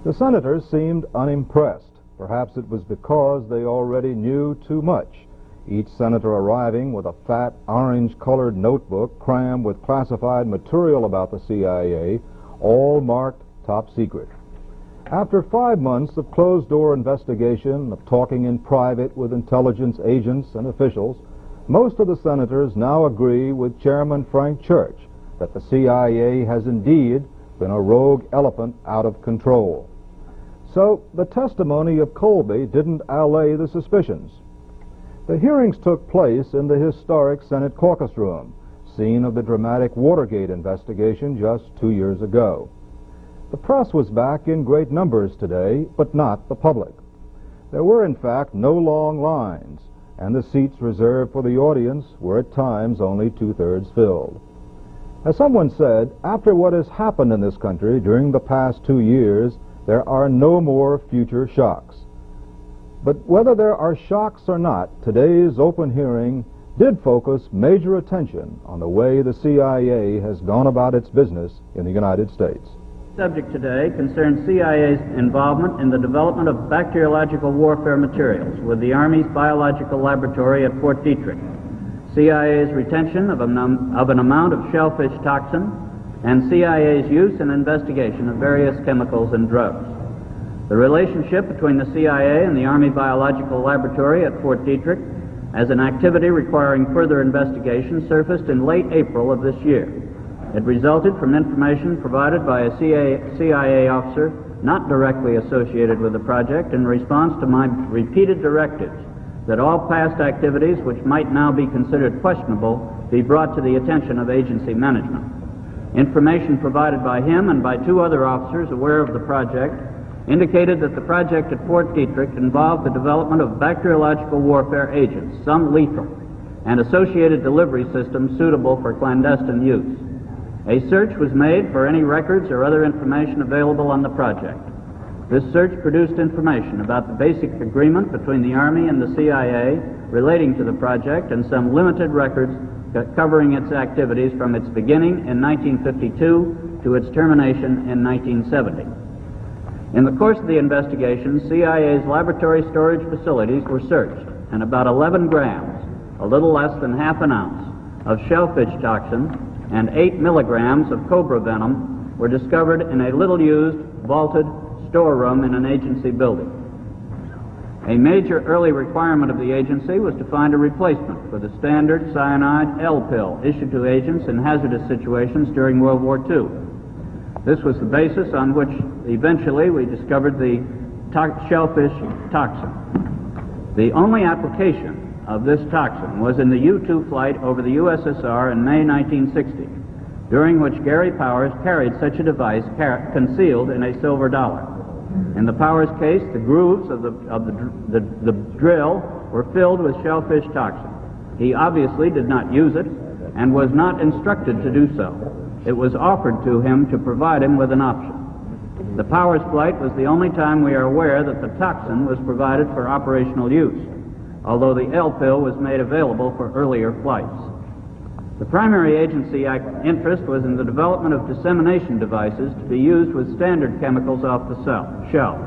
The senators seemed unimpressed. Perhaps it was because they already knew too much, each senator arriving with a fat, orange-colored notebook crammed with classified material about the CIA, all marked top secret. After 5 months of closed-door investigation, of talking in private with intelligence agents and officials, most of the senators now agree with Chairman Frank Church that the CIA has indeed been a rogue elephant out of control. So the testimony of Colby didn't allay the suspicions. The hearings took place in the historic Senate caucus room, scene of the dramatic Watergate investigation just 2 years ago. The press was back in great numbers today, but not the public. There were, in fact, no long lines, and the seats reserved for the audience were at times only 2/3 filled. As someone said, after what has happened in this country during the past 2 years, there are no more future shocks. But whether there are shocks or not, today's open hearing did focus major attention on the way the CIA has gone about its business in the United States. The subject today concerns CIA's involvement in the development of bacteriological warfare materials with the Army's biological laboratory at Fort Detrick, CIA's retention of an amount of shellfish toxin, and CIA's use and investigation of various chemicals and drugs. The relationship between the CIA and the Army Biological Laboratory at Fort Detrick as an activity requiring further investigation surfaced in late April of this year. It resulted from information provided by a CIA officer not directly associated with the project in response to my repeated directives that all past activities which might now be considered questionable be brought to the attention of agency management. Information provided by him and by 2 other officers aware of the project indicated that the project at Fort Detrick involved the development of bacteriological warfare agents, some lethal, and associated delivery systems suitable for clandestine use. A search was made for any records or other information available on the project. This search produced information about the basic agreement between the Army and the CIA relating to the project and some limited records covering its activities from its beginning in 1952 to its termination in 1970. In the course of the investigation, CIA's laboratory storage facilities were searched, and about 11 grams, a little less than half an ounce, of shellfish toxin and 8 milligrams of cobra venom were discovered in a little-used, vaulted storeroom in an agency building. A major early requirement of the agency was to find a replacement for the standard cyanide L pill issued to agents in hazardous situations during World War II. This was the basis on which eventually we discovered the shellfish toxin. The only application of this toxin was in the U-2 flight over the USSR in May 1960, during which Gary Powers carried such a device concealed in a silver dollar. In the Powers case, the grooves of the drill were filled with shellfish toxin. He obviously did not use it and was not instructed to do so. It was offered to him to provide him with an option. The Powers flight was the only time we are aware that the toxin was provided for operational use, although the L pill was made available for earlier flights. The primary agency interest was in the development of dissemination devices to be used with standard chemicals off the shelf.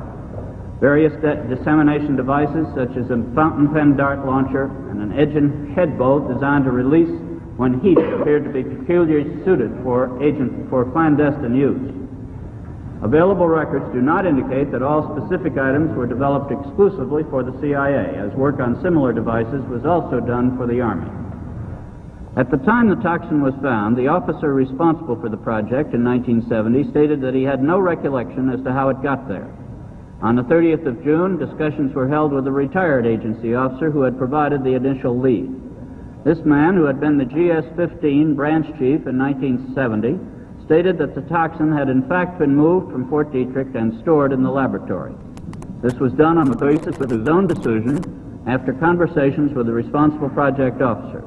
Various dissemination devices, such as a fountain pen dart launcher and an engine head bolt designed to release when heated, appeared to be peculiarly suited for clandestine use. Available records do not indicate that all specific items were developed exclusively for the CIA, as work on similar devices was also done for the Army. At the time the toxin was found, the officer responsible for the project in 1970 stated that he had no recollection as to how it got there. On the 30th of June, discussions were held with a retired agency officer who had provided the initial lead. This man, who had been the GS-15 branch chief in 1970, stated that the toxin had in fact been moved from Fort Detrick and stored in the laboratory. This was done on the basis of his own decision after conversations with the responsible project officer.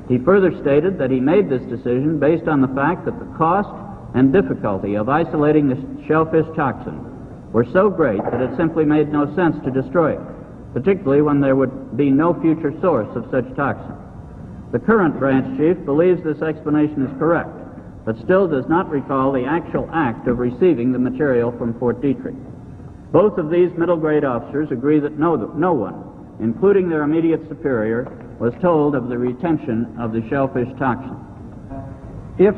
He further stated that he made this decision based on the fact that the cost and difficulty of isolating the shellfish toxin were so great that it simply made no sense to destroy it, particularly when there would be no future source of such toxin. The current branch chief believes this explanation is correct, but still does not recall the actual act of receiving the material from Fort Detrick. Both of these middle grade officers agree that no one, including their immediate superior, was told of the retention of the shellfish toxin. If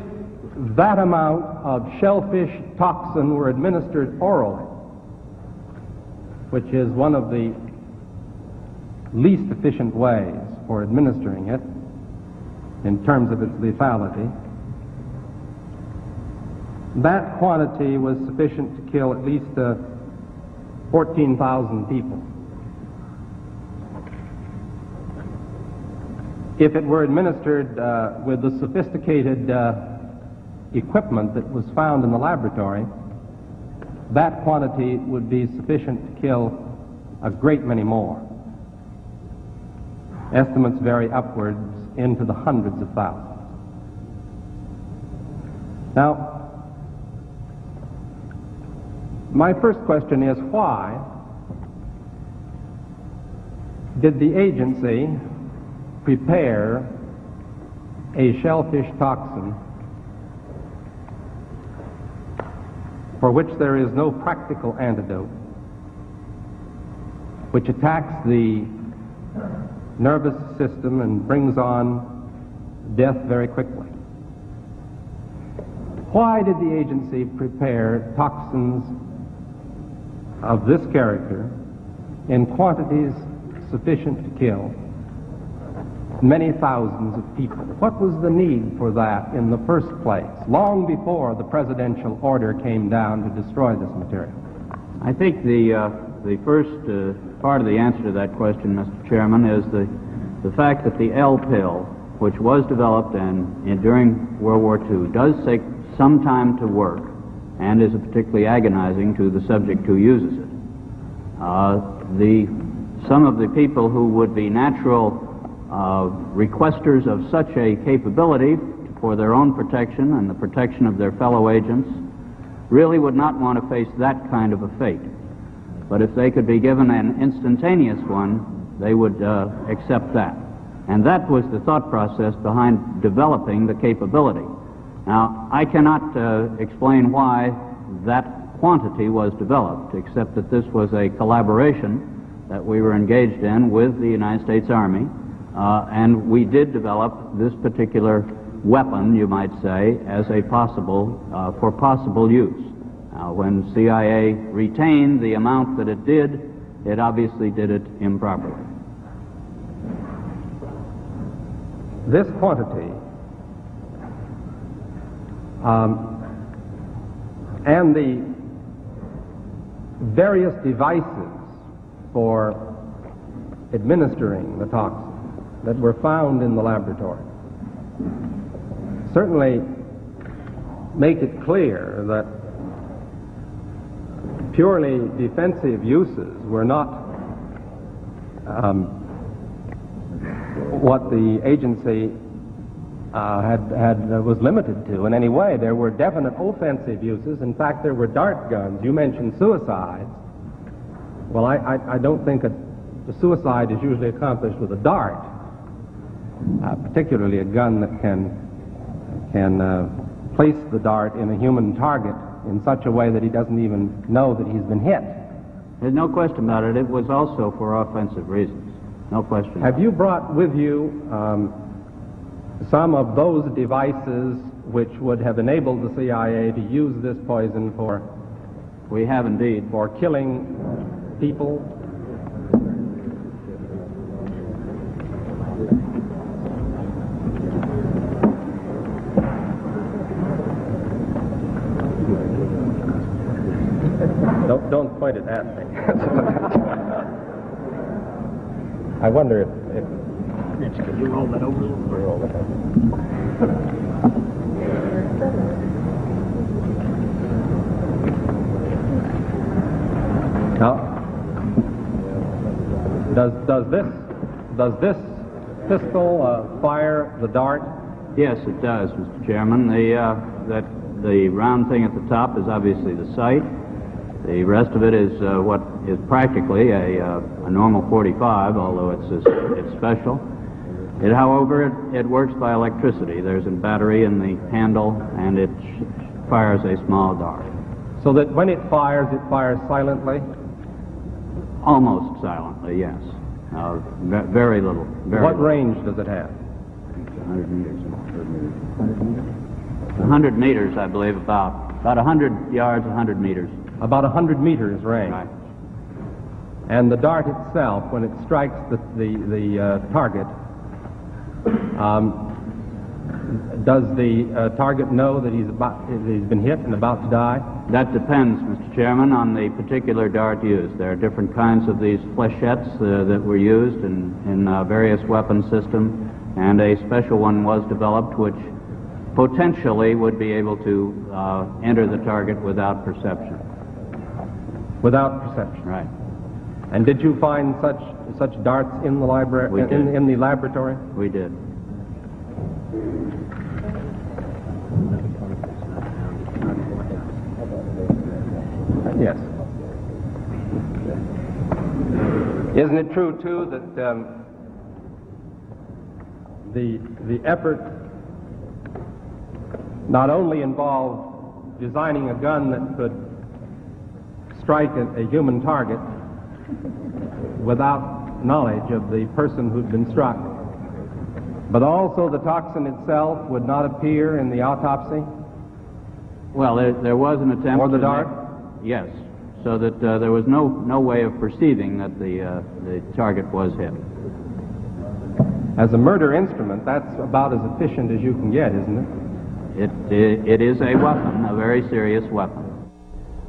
that amount of shellfish toxin were administered orally, which is one of the least efficient ways for administering it in terms of its lethality, that quantity was sufficient to kill at least 14,000 people. If it were administered with the sophisticated equipment that was found in the laboratory, that quantity would be sufficient to kill a great many more. Estimates vary upwards into the hundreds of thousands. Now, my first question is, why did the agency prepare a shellfish toxin for which there is no practical antidote, which attacks the nervous system and brings on death very quickly? Why did the agency prepare toxins of this character in quantities sufficient to kill many thousands of people? What was the need for that in the first place, long before the presidential order came down to destroy this material? I think the first part of the answer to that question, Mr. Chairman, is the fact that the L pill, which was developed during World War II, does take some time to work and is particularly agonizing to the subject who uses it. Some of the people who would be natural requesters of such a capability for their own protection and the protection of their fellow agents really would not want to face that kind of a fate. But if they could be given an instantaneous one, they would accept that. And that was the thought process behind developing the capability. Now, I cannot explain why that quantity was developed, except that this was a collaboration that we were engaged in with the United States Army, and we did develop this particular weapon, you might say, as a for possible use. When CIA retained the amount that it did, it obviously did it improperly. This quantity and the various devices for administering the toxin that were found in the laboratory certainly make it clear that purely defensive uses were not what the agency was limited to in any way. There were definite offensive uses. In fact, there were dart guns. You mentioned suicides. Well, I don't think the suicide is usually accomplished with a dart, particularly a gun that can place the dart in a human target in such a way that he doesn't even know that he's been hit. There's no question about it. It was also for offensive reasons. No question. Have you brought with you some of those devices which would have enabled the CIA to use this poison for... We have indeed. For killing people? Don't point it at me. I wonder if you roll that over. Roll that over. Now, does this pistol fire the dart? Yes, it does, Mr. Chairman. The round thing at the top is obviously the sight. The rest of it is what is practically a normal 45, although it's special. However, it works by electricity. There's a battery in the handle, and it fires a small dart. So that when it fires silently? Almost silently, yes. Very little. What range does it have? 100 meters. 100 meters, I believe, about 100 yards, 100 meters. About 100 meters range. Right. And the dart itself, when it strikes the target, does the target know that he's been hit and about to die? That depends, Mr. Chairman, on the particular dart used. There are different kinds of these flechettes that were used in various weapon systems, and a special one was developed which potentially would be able to enter the target without perception. Without perception. Right. And did you find such darts in the library? We did. In the laboratory? We did. Yes. Isn't it true too that the effort not only involved designing a gun that could strike a human target without knowledge of the person who'd been struck, but also the toxin itself would not appear in the autopsy? Well, there was an attempt. Or the dart? Yes, so that there was no way of perceiving that the target was hit. As a murder instrument, that's about as efficient as you can get, isn't it? It is a weapon, a very serious weapon.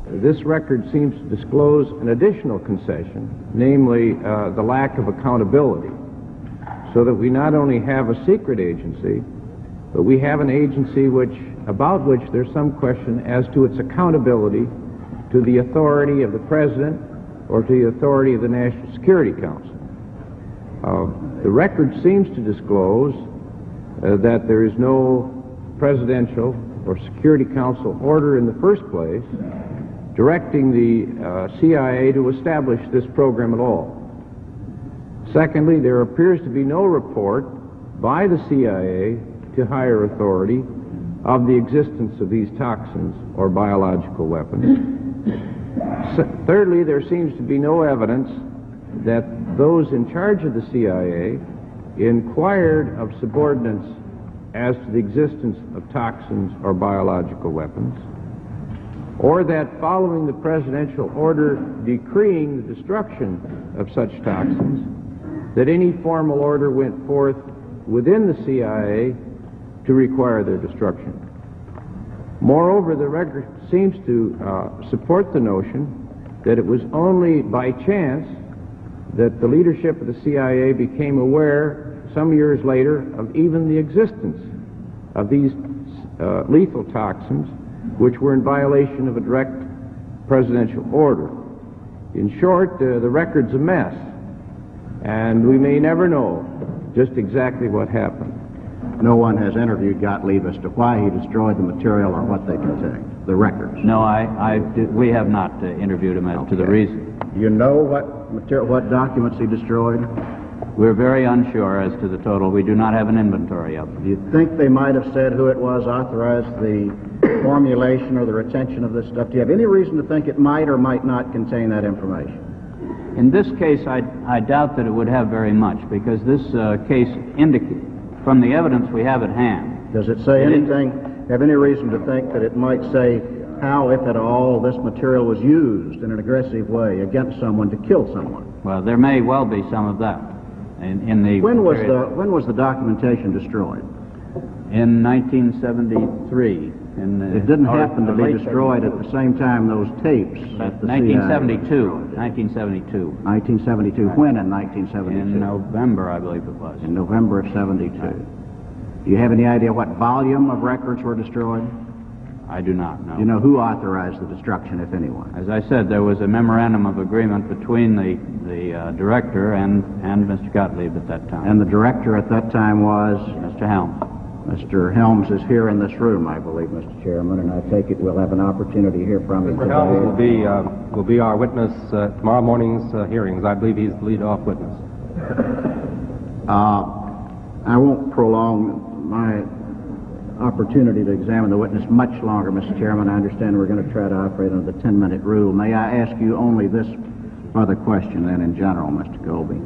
This record seems to disclose an additional concession, namely the lack of accountability, so that we not only have a secret agency, but we have an agency about which there's some question as to its accountability to the authority of the President or to the authority of the National Security Council. The record seems to disclose that there is no presidential or Security Council order in the first place directing the CIA to establish this program at all. Secondly, there appears to be no report by the CIA to higher authority of the existence of these toxins or biological weapons. Thirdly, there seems to be no evidence that those in charge of the CIA inquired of subordinates as to the existence of toxins or biological weapons, or that following the presidential order decreeing the destruction of such toxins, that any formal order went forth within the CIA to require their destruction. Moreover, the record seems to support the notion that it was only by chance that the leadership of the CIA became aware some years later of even the existence of these lethal toxins, which were in violation of a direct presidential order. In short, the record's a mess, and we may never know just exactly what happened. No one has interviewed Gottlieb as to why he destroyed the material or what they contained, the records. No, we have not interviewed him as to the reason. You know what documents he destroyed? We're very unsure as to the total. We do not have an inventory of them. Do you think they might have said who it was authorized the formulation or the retention of this stuff? Do you have any reason to think it might or might not contain that information? In this case, I doubt that it would have very much, because this case indicates, from the evidence we have at hand... Does it say anything, have any reason to think that it might say how, if at all, this material was used in an aggressive way against someone to kill someone? Well, there may well be some of that. When was the documentation destroyed? In 1973. It didn't happen to be destroyed at the same time those tapes at the 1972. 1972. 1972. When in 1972? In November, I believe it was. In November of 72. Do you have any idea what volume of records were destroyed? I do not know. Do you know who authorized the destruction, if anyone? As I said, there was a memorandum of agreement between the director and Mr. Gottlieb at that time. And the director at that time was? Mr. Helms. Mr. Helms is here in this room, I believe, Mr. Chairman, and I take it we'll have an opportunity to hear from him Mr. Helms will be our witness tomorrow morning's hearings. I believe he's the lead-off witness. I won't prolong my opportunity to examine the witness much longer, Mr. Chairman. I understand we're going to try to operate under the 10-minute rule. May I ask you only this further question then in general, Mr. Colby.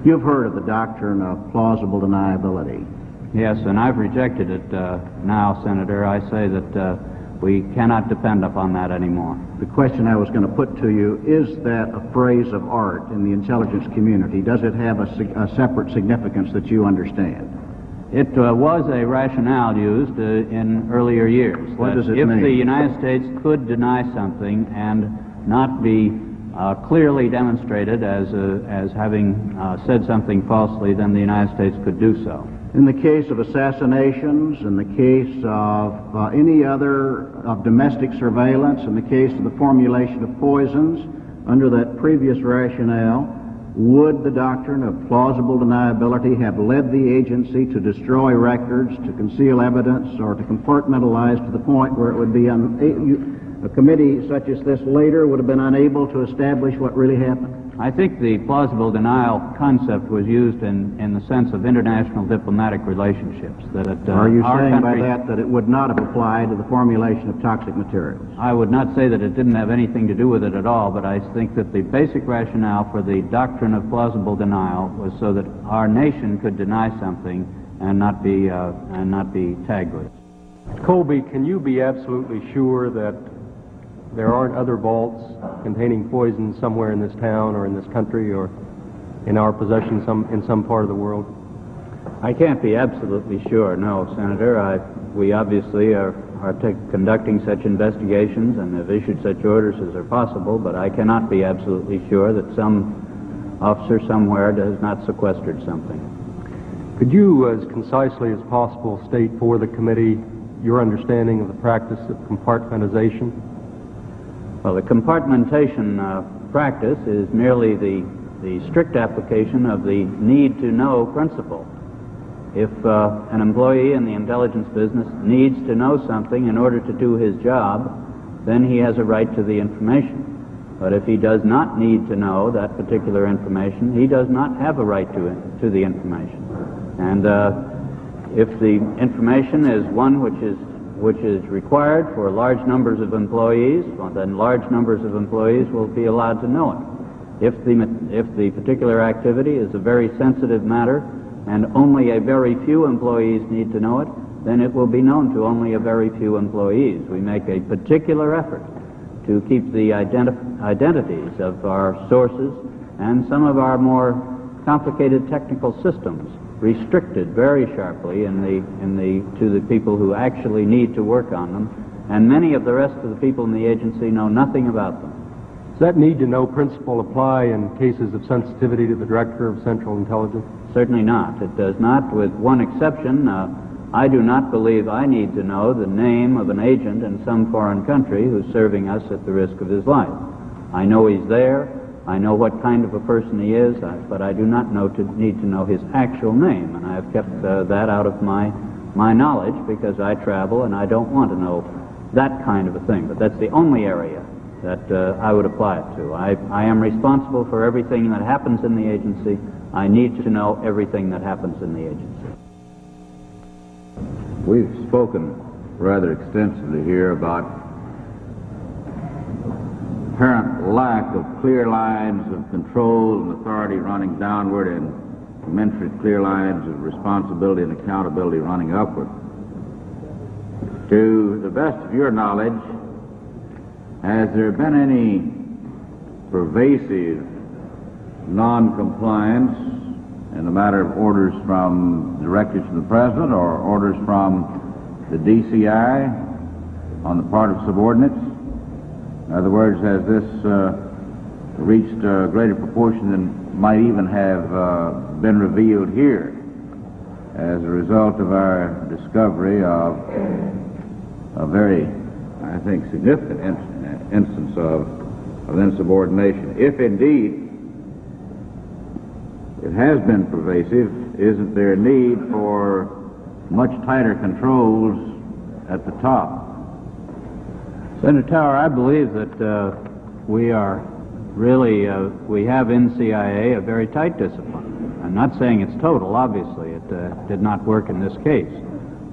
You've heard of the doctrine of plausible deniability. Yes, and I've rejected it now, Senator. I say that we cannot depend upon that anymore. The question I was going to put to you, is that a phrase of art in the intelligence community? Does it have a separate significance that you understand? It was a rationale used in earlier years. What does it mean? If the United States could deny something and not be clearly demonstrated as having said something falsely, then the United States could do so. In the case of assassinations, in the case of any other of domestic surveillance, in the case of the formulation of poisons, under that previous rationale, would the doctrine of plausible deniability have led the agency to destroy records, to conceal evidence, or to compartmentalize to the point where it would be a committee such as this later would have been unable to establish what really happened? I think the plausible denial concept was used in the sense of international diplomatic relationships. Are you saying by that it would not have applied to the formulation of toxic materials? I would not say that it didn't have anything to do with it at all, but I think that the basic rationale for the doctrine of plausible denial was so that our nation could deny something and not be tagged with it. Colby, can you be absolutely sure that there aren't other vaults containing poison somewhere in this town or in this country or in our possession in some part of the world? I can't be absolutely sure, no, Senator. We obviously are conducting such investigations and have issued such orders as are possible, but I cannot be absolutely sure that some officer somewhere has not sequestered something. Could you, as concisely as possible, state for the committee your understanding of the practice of compartmentalization? Well, the compartmentation practice is merely the strict application of the need-to-know principle. If an employee in the intelligence business needs to know something in order to do his job, then he has a right to the information. But if he does not need to know that particular information, he does not have a right to the information. And if the information is one which is required for large numbers of employees, well, then large numbers of employees will be allowed to know it. If the particular activity is a very sensitive matter and only a very few employees need to know it, then it will be known to only a very few employees. We make a particular effort to keep the identities of our sources and some of our more complicated technical systems restricted very sharply to the people who actually need to work on them, and many of the rest of the people in the agency know nothing about them. Does that need-to-know principle apply in cases of sensitivity to the Director of Central Intelligence? Certainly not. It does not, with one exception. I do not believe I need to know the name of an agent in some foreign country who's serving us at the risk of his life. I know he's there. I know what kind of a person he is, but I do not need to know his actual name, and I have kept that out of my knowledge because I travel and I don't want to know that kind of a thing. But that's the only area that I would apply it to. I am responsible for everything that happens in the agency. I need to know everything that happens in the agency. We've spoken rather extensively here about apparent lack of clear lines of control and authority running downward and commensurate clear lines of responsibility and accountability running upward. To the best of your knowledge, has there been any pervasive non-compliance in the matter of orders from directives from the President or orders from the DCI on the part of subordinates? In other words, has this reached a greater proportion than might even have been revealed here as a result of our discovery of a very, I think, significant instance of insubordination? If indeed it has been pervasive, isn't there a need for much tighter controls at the top? Senator Tower, I believe that we are really, we have in CIA a very tight discipline. I'm not saying it's total, obviously. It did not work in this case.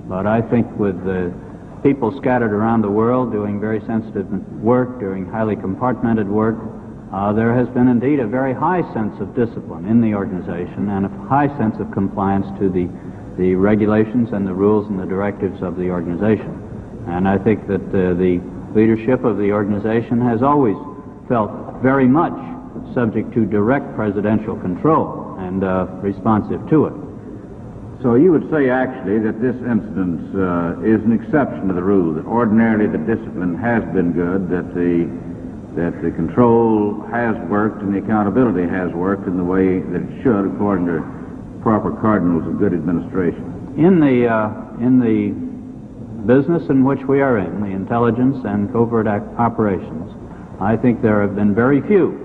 But I think with the people scattered around the world doing very sensitive work, doing highly compartmented work, there has been indeed a very high sense of discipline in the organization and a high sense of compliance to the regulations and the rules and the directives of the organization. And I think that the leadership of the organization has always felt very much subject to direct presidential control and responsive to it. So you would say actually that this incident is an exception to the rule, that ordinarily the discipline has been good, that the control has worked and the accountability has worked in the way that it should according to proper cardinals of good administration. In the business in which we are in, the intelligence and covert operations, I think there have been very few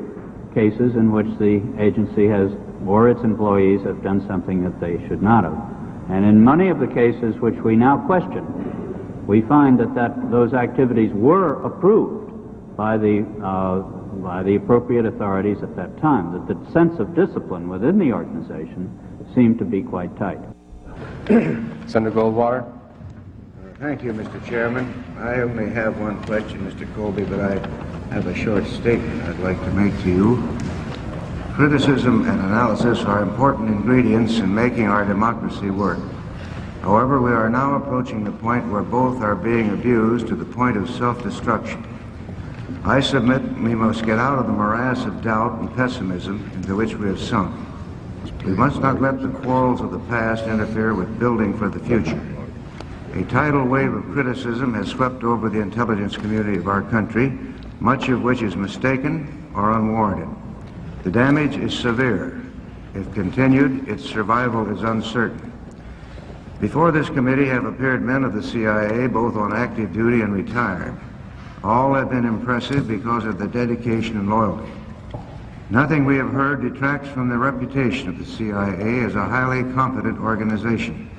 cases in which the agency has, or its employees have done something that they should not have. And in many of the cases which we now question, we find that those activities were approved by the appropriate authorities at that time, that the sense of discipline within the organization seemed to be quite tight. Senator Goldwater. Thank you, Mr. Chairman. I only have one question, Mr. Colby, but I have a short statement I'd like to make to you. Criticism and analysis are important ingredients in making our democracy work. However, we are now approaching the point where both are being abused to the point of self-destruction. I submit we must get out of the morass of doubt and pessimism into which we have sunk. We must not let the quarrels of the past interfere with building for the future. A tidal wave of criticism has swept over the intelligence community of our country, much of which is mistaken or unwarranted. The damage is severe. If continued, its survival is uncertain. Before this committee have appeared men of the CIA, both on active duty and retired. All have been impressive because of their dedication and loyalty. Nothing we have heard detracts from the reputation of the CIA as a highly competent organization.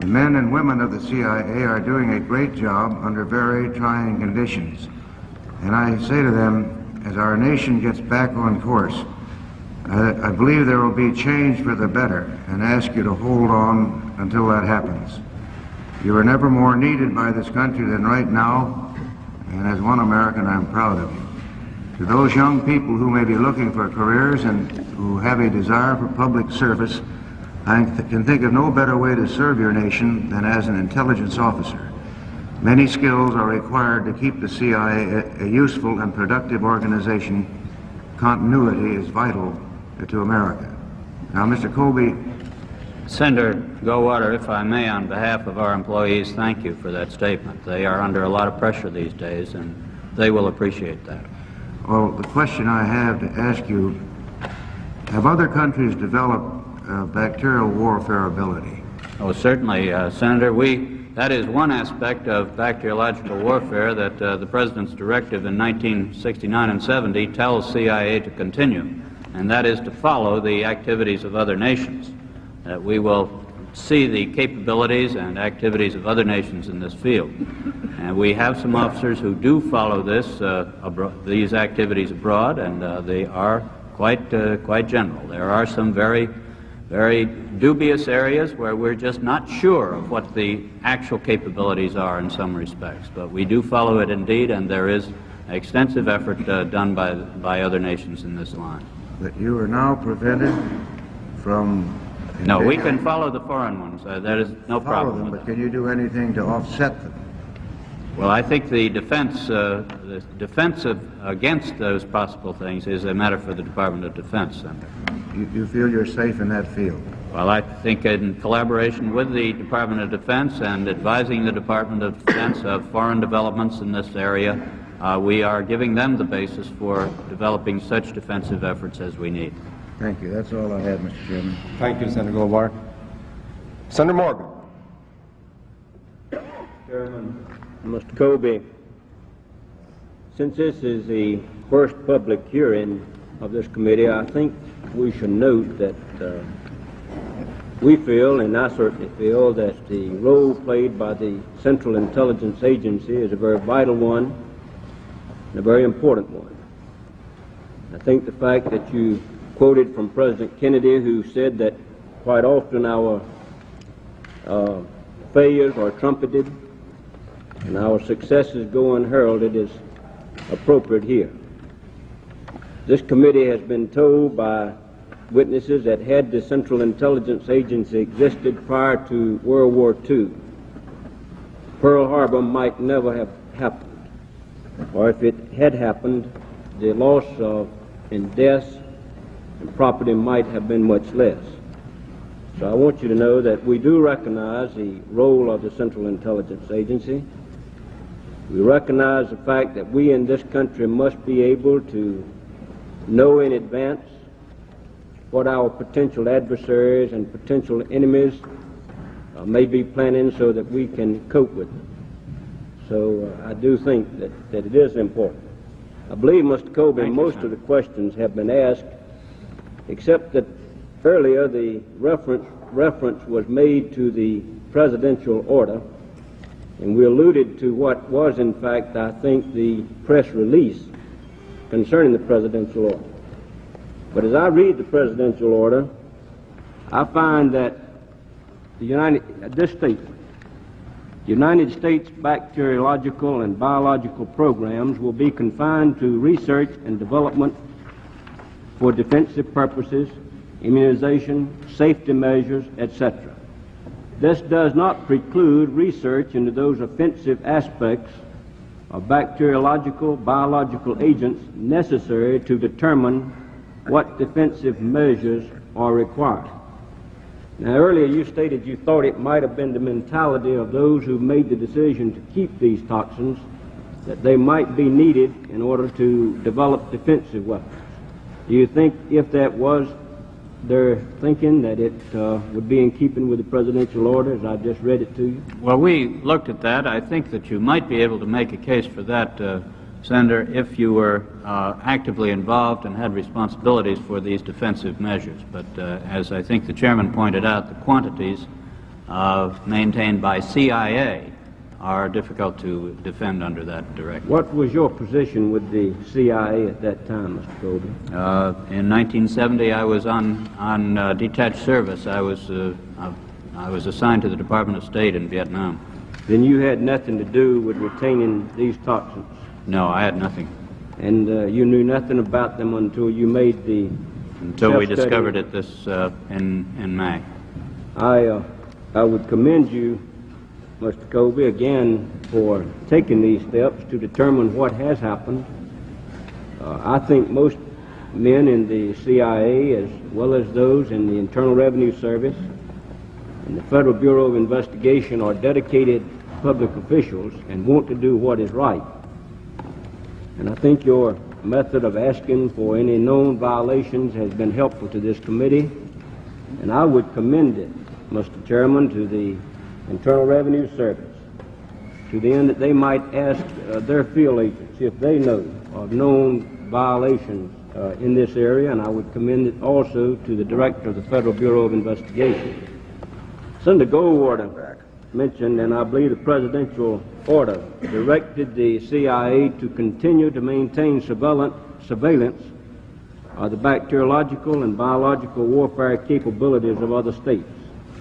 The men and women of the CIA are doing a great job under very trying conditions. And I say to them, as our nation gets back on course, I believe there will be change for the better, and ask you to hold on until that happens. You are never more needed by this country than right now, and as one American, I'm proud of you. To those young people who may be looking for careers and who have a desire for public service, I can think of no better way to serve your nation than as an intelligence officer. Many skills are required to keep the CIA a useful and productive organization. Continuity is vital to America. Now, Mr. Colby. Senator Goldwater, if I may, on behalf of our employees, thank you for that statement. They are under a lot of pressure these days, and they will appreciate that. Well, the question I have to ask you, have other countries developed bacterial warfare ability? Oh, certainly, Senator. That is one aspect of bacteriological warfare that the President's directive in 1969 and 70 tells CIA to continue, and that is to follow the activities of other nations. That we will see the capabilities and activities of other nations in this field. And we have some officers who do follow these activities abroad, and they are quite general. There are some very dubious areas where we're just not sure of what the actual capabilities are in some respects. But we do follow it indeed, and there is extensive effort done by other nations in this line. But you are now prevented from... No, we can follow the foreign ones. There is no problem with that. But can you do anything to offset them? Well, I think the defense against those possible things is a matter for the Department of Defense, Senator. You feel you're safe in that field? Well, I think in collaboration with the Department of Defense and advising the Department of Defense of foreign developments in this area, we are giving them the basis for developing such defensive efforts as we need. Thank you. That's all I have, Mr. Chairman. Thank you, Senator Goldwater. Senator Morgan. Chairman, Mr. Colby, since this is the first public hearing of this committee, I think we should note that we feel, and I certainly feel, that the role played by the Central Intelligence Agency is a very vital one and a very important one. I think the fact that you quoted from President Kennedy, who said that quite often our failures are trumpeted and our successes go unheralded, is appropriate here. This committee has been told by witnesses that had the Central Intelligence Agency existed prior to World War II, Pearl Harbor might never have happened. Or if it had happened, the loss in deaths and property might have been much less. So I want you to know that we do recognize the role of the Central Intelligence Agency. We recognize the fact that we in this country must be able to know in advance what our potential adversaries and potential enemies may be planning so that we can cope with them. So I do think that it is important. I believe, Mr. Colby, most of the questions have been asked, except that earlier the reference was made to the presidential order, and we alluded to what was, in fact, I think, the press release concerning the presidential order. But as I read the presidential order, I find that this statement, United States bacteriological and biological programs will be confined to research and development for defensive purposes, immunization, safety measures, etc. This does not preclude research into those offensive aspects of bacteriological, biological agents necessary to determine what defensive measures are required. Now, earlier you stated you thought it might have been the mentality of those who made the decision to keep these toxins, that they might be needed in order to develop defensive weapons. Do you think, if that was their thinking, that it would be in keeping with the presidential order as I just read it to you? Well, we looked at that. I think that you might be able to make a case for that, Senator, if you were actively involved and had responsibilities for these defensive measures. But as I think the chairman pointed out, the quantities maintained by CIA are difficult to defend under that directive. What was your position with the CIA at that time, Mr. Colby? In 1970, I was on detached service. I was assigned to the Department of State in Vietnam. Then you had nothing to do with retaining these toxins? No, I had nothing. And you knew nothing about them until you made the until we discovered it in May. I would commend you, Mr. Colby, again for taking these steps to determine what has happened. I think most men in the CIA, as well as those in the Internal Revenue Service and the Federal Bureau of Investigation, are dedicated public officials and want to do what is right. And I think your method of asking for any known violations has been helpful to this committee, and I would commend it, Mr. Chairman, to the Internal Revenue Service, to the end that they might ask their field agents if they know of known violations in this area, and I would commend it also to the Director of the Federal Bureau of Investigation. Senator Goldwater mentioned, and I believe the presidential order directed the CIA to continue to maintain surveillance of the bacteriological and biological warfare capabilities of other states.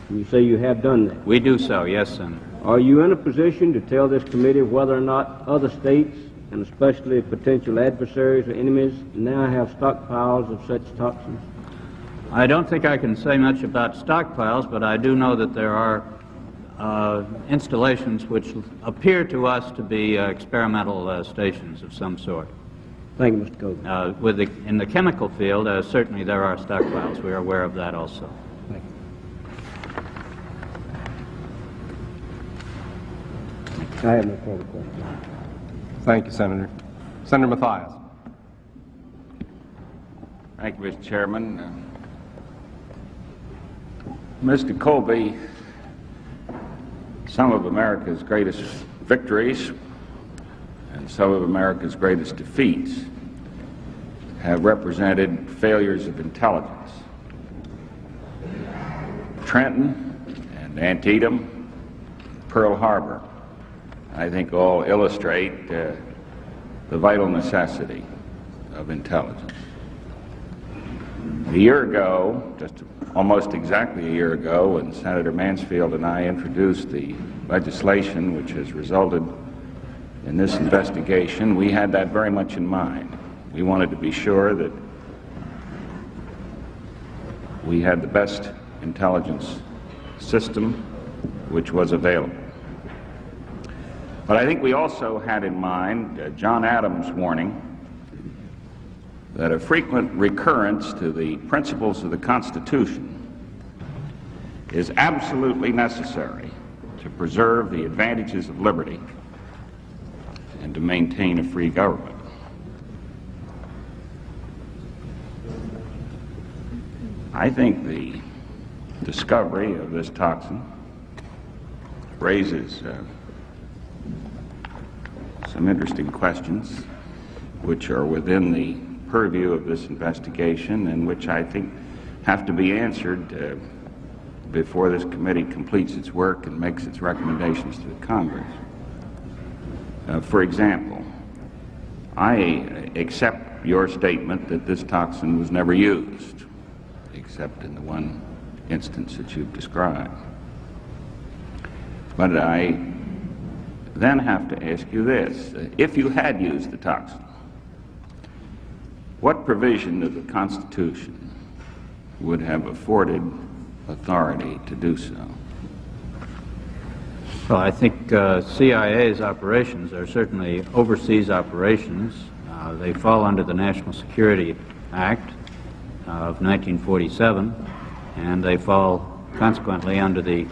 And you say you have done that. We do so, yes, Senator. Are you in a position to tell this committee whether or not other states, and especially potential adversaries or enemies, now have stockpiles of such toxins? I don't think I can say much about stockpiles, but I do know that there are installations which appear to us to be experimental stations of some sort. Thank you, Mr. Colby. In the chemical field, certainly there are stockpiles. We are aware of that also. Thank you. I have no further questions. Thank you, Senator. Senator Mathias. Thank you, Mr. Chairman. Mr. Colby, some of America's greatest victories and some of America's greatest defeats have represented failures of intelligence. Trenton and Antietam, Pearl Harbor, I think all illustrate the vital necessity of intelligence. A year ago, just almost exactly a year ago, when Senator Mansfield and I introduced the legislation which has resulted in this investigation, we had that very much in mind. We wanted to be sure that we had the best intelligence system which was available. But I think we also had in mind John Adams' warning that a frequent recurrence to the principles of the Constitution is absolutely necessary to preserve the advantages of liberty and to maintain a free government. I think the discovery of this toxin raises some interesting questions which are within the purview of this investigation and which I think have to be answered before this committee completes its work and makes its recommendations to the Congress. For example, I accept your statement that this toxin was never used, except in the one instance that you've described. But I then have to ask you this. If you had used the toxin, what provision of the Constitution would have afforded authority to do so? Well, I think CIA's operations are certainly overseas operations. They fall under the National Security Act of 1947, and they fall consequently under the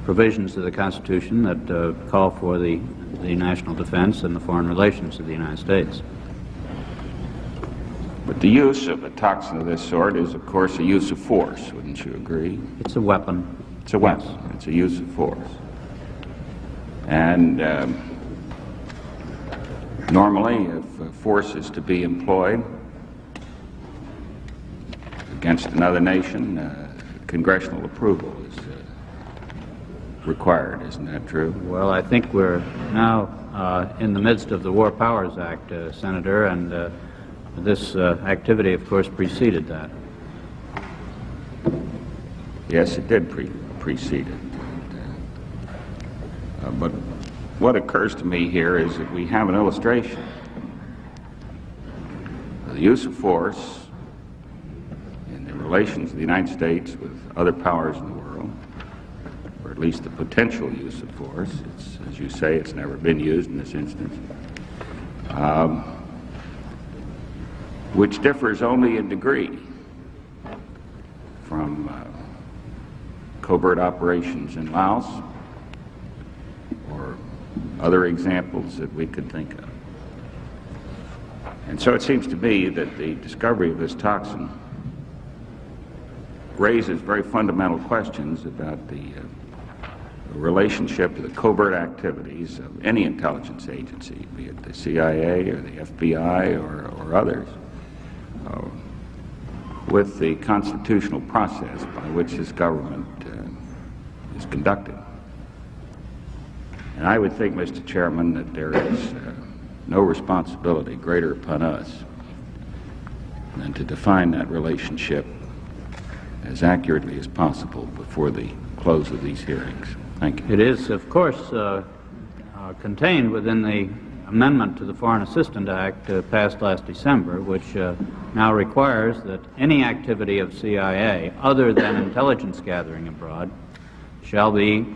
provisions of the Constitution that call for the national defense and the foreign relations of the United States. But the use of a toxin of this sort is, of course, a use of force, wouldn't you agree? It's a weapon. It's a weapon. Yes. It's a use of force. And normally, if force is to be employed against another nation, congressional approval is required. Isn't that true? Well, I think we're now in the midst of the War Powers Act, Senator, and this activity, of course, preceded that. Yes, it did precede it. But what occurs to me here is that we have an illustration of the use of force in the relations of the United States with other powers in the world, or at least the potential use of force. It's, as you say, it's never been used in this instance, which differs only in degree from covert operations in Laos or other examples that we could think of. And so it seems to me that the discovery of this toxin raises very fundamental questions about the relationship to the covert activities of any intelligence agency, be it the CIA or the FBI or others, with the constitutional process by which this government is conducted. And I would think, Mr. Chairman, that there is no responsibility greater upon us than to define that relationship as accurately as possible before the close of these hearings. Thank you. It is, of course, contained within the amendment to the Foreign Assistant Act passed last December, which now requires that any activity of CIA other than intelligence gathering abroad shall be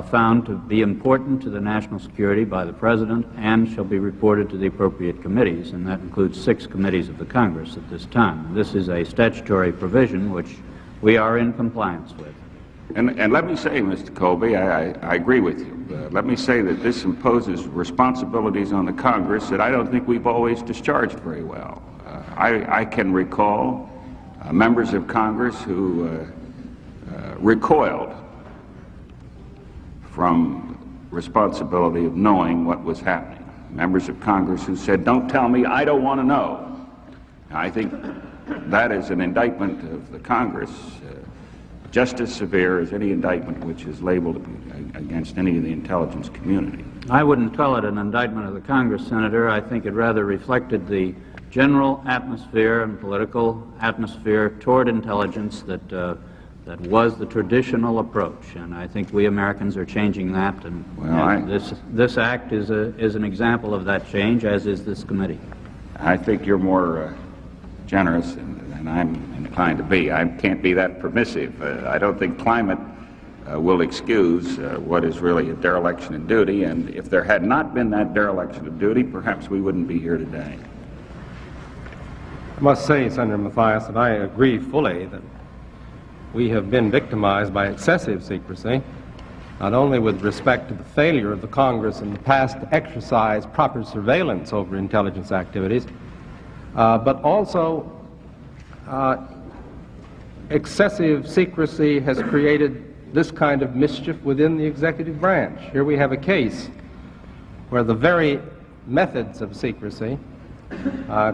found to be important to the national security by the President and shall be reported to the appropriate committees, and that includes 6 committees of the Congress at this time. This is a statutory provision which we are in compliance with. And let me say, Mr. Colby, I agree with you. Let me say that this imposes responsibilities on the Congress that I don't think we've always discharged very well. I can recall members of Congress who recoiled from responsibility of knowing what was happening. Members of Congress who said, "Don't tell me, I don't want to know." I think that is an indictment of the Congress, just as severe as any indictment which is labeled against any of the intelligence community. I wouldn't call it an indictment of the Congress, Senator. I think it rather reflected the general atmosphere and political atmosphere toward intelligence that was the traditional approach, and I think we Americans are changing that, and this act is an example of that change, as is this committee. I think you're more generous than I'm inclined to be. I can't be that permissive. I don't think climate will excuse what is really a dereliction of duty, and if there had not been that dereliction of duty, perhaps we wouldn't be here today. I must say, Senator Mathias, that I agree fully that we have been victimized by excessive secrecy, not only with respect to the failure of the Congress in the past to exercise proper surveillance over intelligence activities, but also excessive secrecy has created this kind of mischief within the executive branch. Here we have a case where the very methods of secrecy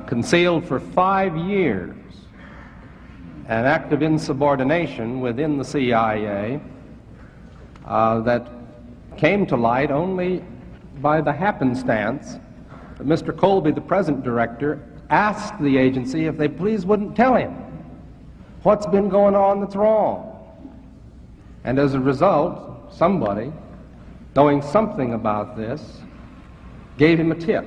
concealed for 5 years an act of insubordination within the CIA that came to light only by the happenstance that Mr. Colby, the present director, asked the agency if they please wouldn't tell him what's been going on that's wrong. And as a result, somebody, knowing something about this, gave him a tip,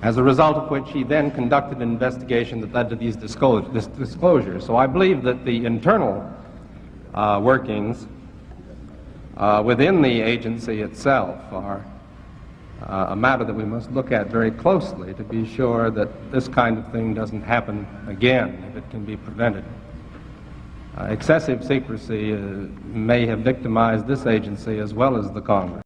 as a result of which he then conducted an investigation that led to these disclosures. So I believe that the internal workings within the agency itself are a matter that we must look at very closely to be sure that this kind of thing doesn't happen again, if it can be prevented. Excessive secrecy may have victimized this agency as well as the Congress.